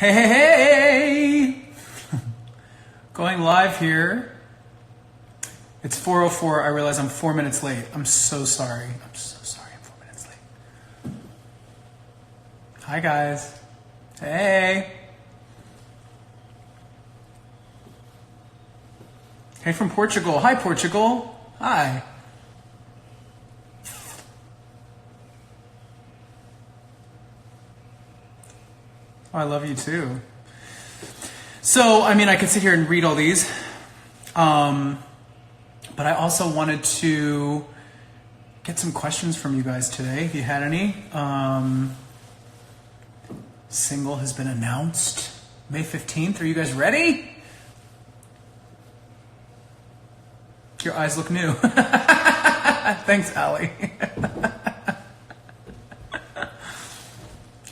Hey, hey, hey! Going live here. It's 4:04. I realize I'm 4 minutes late. I'm so sorry. I'm so sorry I'm 4 minutes late. Hi, guys. Hey. Hey from Portugal. Hi, Portugal. Hi. Oh, I love you too. So, I mean, I could sit here and read all these. But I also wanted to get some questions from you guys today, if you had any. Single has been announced. May 15th. Are you guys ready? Your eyes look new. Thanks, Allie.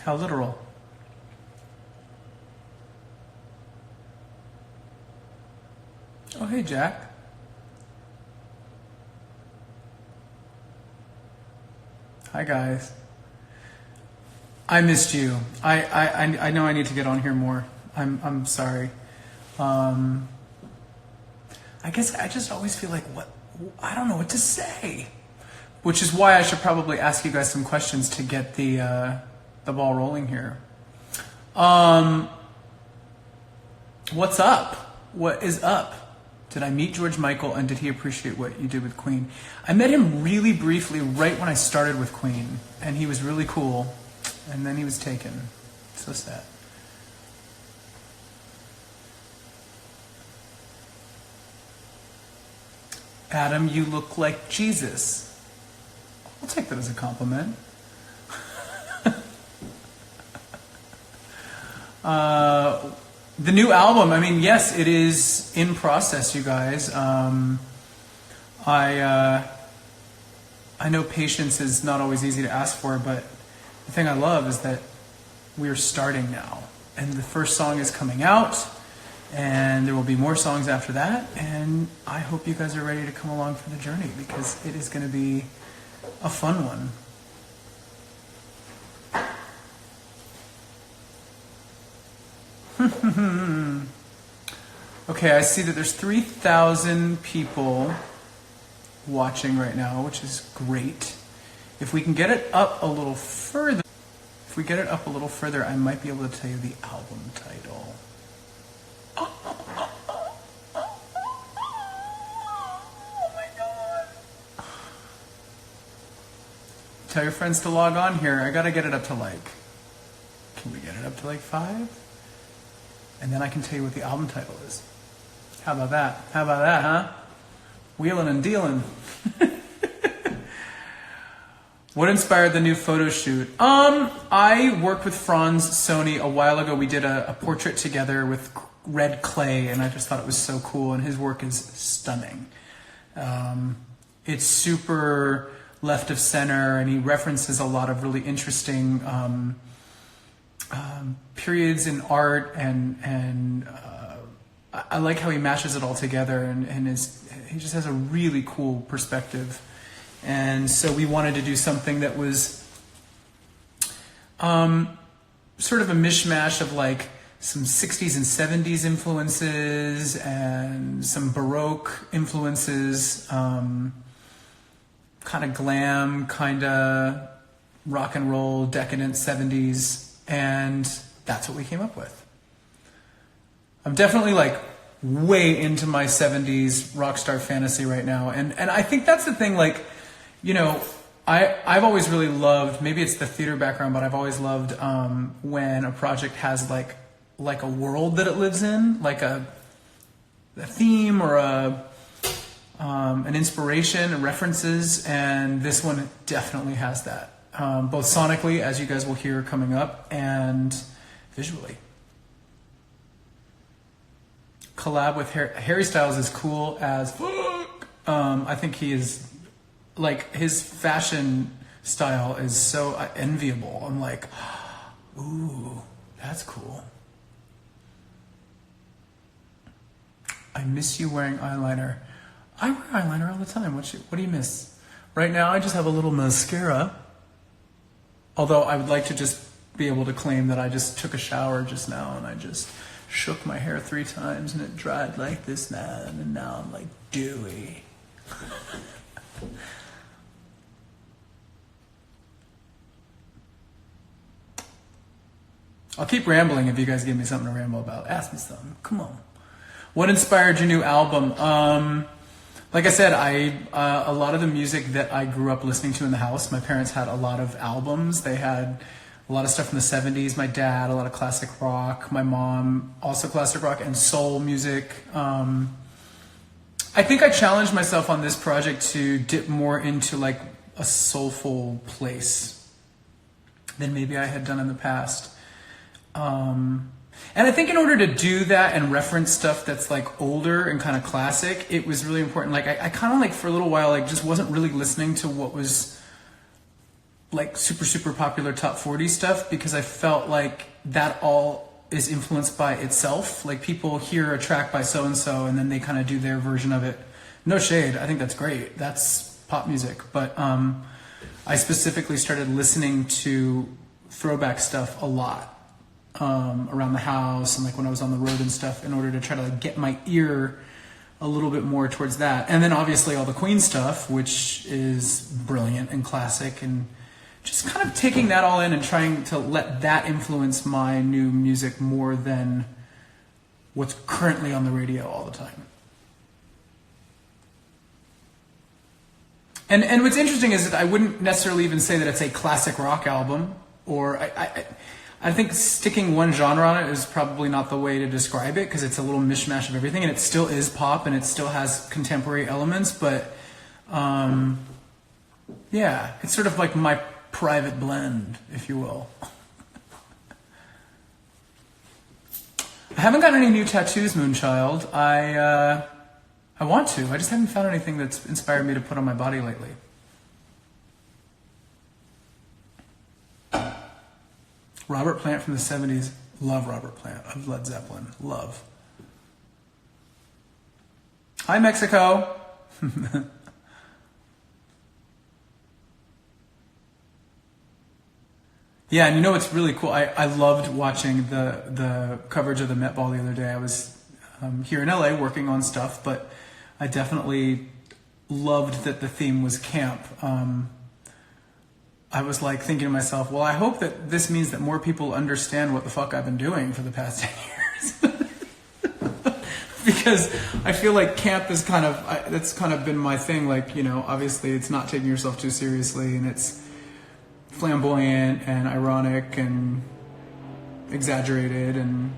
How literal. Oh, hey, Jack. Hi, guys. I missed you. I know I need to get on here more. I'm sorry. I guess I just always feel like I don't know what to say, which is why I should probably ask you guys some questions to get the ball rolling here. What's up? What is up? Did I meet George Michael, and did he appreciate what you did with Queen? I met him really briefly right when I started with Queen, and he was really cool, and then he was taken. So sad. Adam, you look like Jesus. I'll take that as a compliment. The new album, I mean, yes, it is in process, you guys. I know patience is not always easy to ask for, but the thing I love is that we're starting now. And the first song is coming out, and there will be more songs after that. And I hope you guys are ready to come along for the journey, because it is going to be a fun one. Okay, I see that there's 3,000 people watching right now, which is great. If we can get it up a little further, I might be able to tell you the album title. Oh my God. Tell your friends to log on here. I gotta get it up to can we get it up to 5? And then I can tell you what the album title is. How about that? How about that, huh? Wheeling and dealing. What inspired the new photo shoot? I worked with Franz Sony a while ago. We did a portrait together with red clay, and I just thought it was so cool, and his work is stunning. It's super left of center, and he references a lot of really interesting periods in art, and I like how he mashes it all together, and he just has a really cool perspective. And so we wanted to do something that was sort of a mishmash of some 60s and 70s influences and some Baroque influences, kind of glam, kind of rock and roll, decadent 70s. And that's what we came up with. I'm definitely way into my 70s rock star fantasy right now. And I think that's the thing, I've always really loved, maybe it's the theater background, but I've always loved when a project has like a world that it lives in, like a theme or an inspiration, references, and this one definitely has that. Both sonically, as you guys will hear coming up, and visually. Collab with Harry Styles is cool as fuck. I think he is, his fashion style is so enviable. I'm like, ooh, that's cool. I miss you wearing eyeliner. I wear eyeliner all the time. What do you miss? Right now, I just have a little mascara. Although I would like to just be able to claim that I just took a shower just now and I just shook my hair 3 times and it dried like this now, and now I'm like dewy. I'll keep rambling if you guys give me something to ramble about. Ask me something. Come on. What inspired your new album? Like I said, a lot of the music that I grew up listening to in the house, my parents had a lot of albums. They had a lot of stuff from the 70s. My dad, a lot of classic rock. My mom, also classic rock and soul music. I think I challenged myself on this project to dip more into like a soulful place than maybe I had done in the past. And I think in order to do that and reference stuff that's like older and kind of classic, it was really important. Like I kind of like for a little while, like just wasn't really listening to what was like super, super popular top 40 stuff, because I felt like that all is influenced by itself. Like people hear a track by so-and-so and then they kind of do their version of it. No shade. I think that's great. That's pop music. But, I specifically started listening to throwback stuff a lot. Around the house and like when I was on the road and stuff, in order to try to like get my ear a little bit more towards that. And then obviously all the Queen stuff, which is brilliant and classic, and just kind of taking that all in and trying to let that influence my new music more than what's currently on the radio all the time. And what's interesting is that I wouldn't necessarily even say that it's a classic rock album, or I think sticking one genre on it is probably not the way to describe it, because it's a little mishmash of everything, and it still is pop and it still has contemporary elements, but yeah, it's sort of like my private blend, if you will. I haven't got any new tattoos, Moonchild. I want to. I just haven't found anything that's inspired me to put on my body lately. Robert Plant from the 70s. Love Robert Plant of Led Zeppelin. Love. Hi, Mexico. Yeah, and you know what's really cool? I loved watching the coverage of the Met Ball the other day. I was here in LA working on stuff, but I definitely loved that the theme was camp. I was like thinking to myself, well, I hope that this means that more people understand what the fuck I've been doing for the past 10 years. Because I feel like camp is that's kind of been my thing. Like, you know, obviously it's not taking yourself too seriously, and it's flamboyant and ironic and exaggerated, and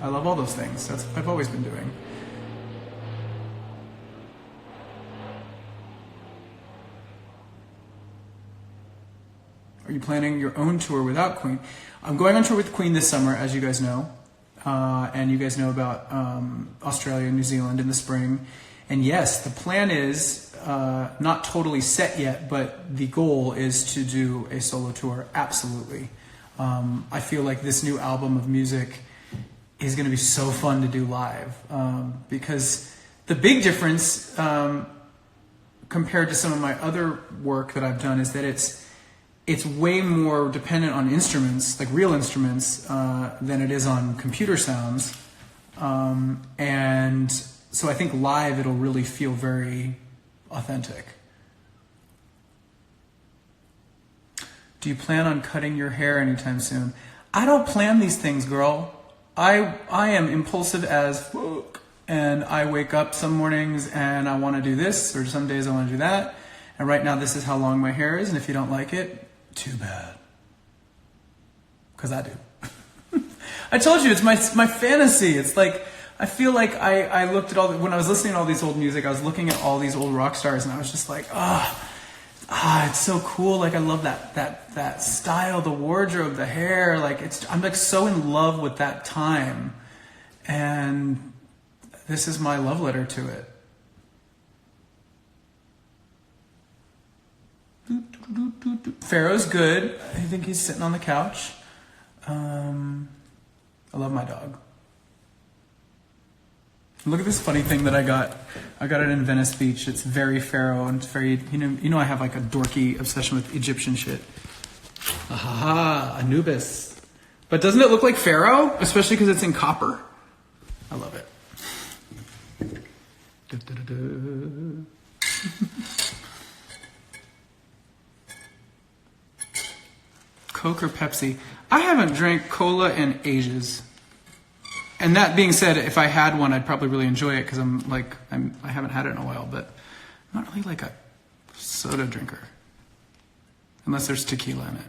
I love all those things. That's what I've always been doing. Are you planning your own tour without Queen? I'm going on tour with Queen this summer, as you guys know. And you guys know about Australia and New Zealand in the spring. And yes, the plan is not totally set yet, but the goal is to do a solo tour, absolutely. I feel like this new album of music is going to be so fun to do live. Because the big difference compared to some of my other work that I've done is that it's way more dependent on instruments, like real instruments, than it is on computer sounds. And so I think live it'll really feel very authentic. Do you plan on cutting your hair anytime soon? I don't plan these things, girl. I am impulsive as fuck. And I wake up some mornings and I want to do this, or some days I want to do that. And right now this is how long my hair is, and if you don't like it, too bad. Because I do. I told you, it's my fantasy. It's like, I feel like I looked at when I was listening to all these old music, I was looking at all these old rock stars, and I was just like, it's so cool. Like, I love that style, the wardrobe, the hair. Like, I'm like so in love with that time. And this is my love letter to it. Pharaoh's good. I think he's sitting on the couch. I love my dog. Look at this funny thing that I got. I got it in Venice Beach. It's very Pharaoh, and it's very, you know I have like a dorky obsession with Egyptian shit. Aha, Anubis. But doesn't it look like Pharaoh? Especially because it's in copper. I love it. Coke or Pepsi? I haven't drank cola in ages. And that being said, if I had one, I'd probably really enjoy it because I haven't had it in a while, but I'm not really like a soda drinker. Unless there's tequila in it.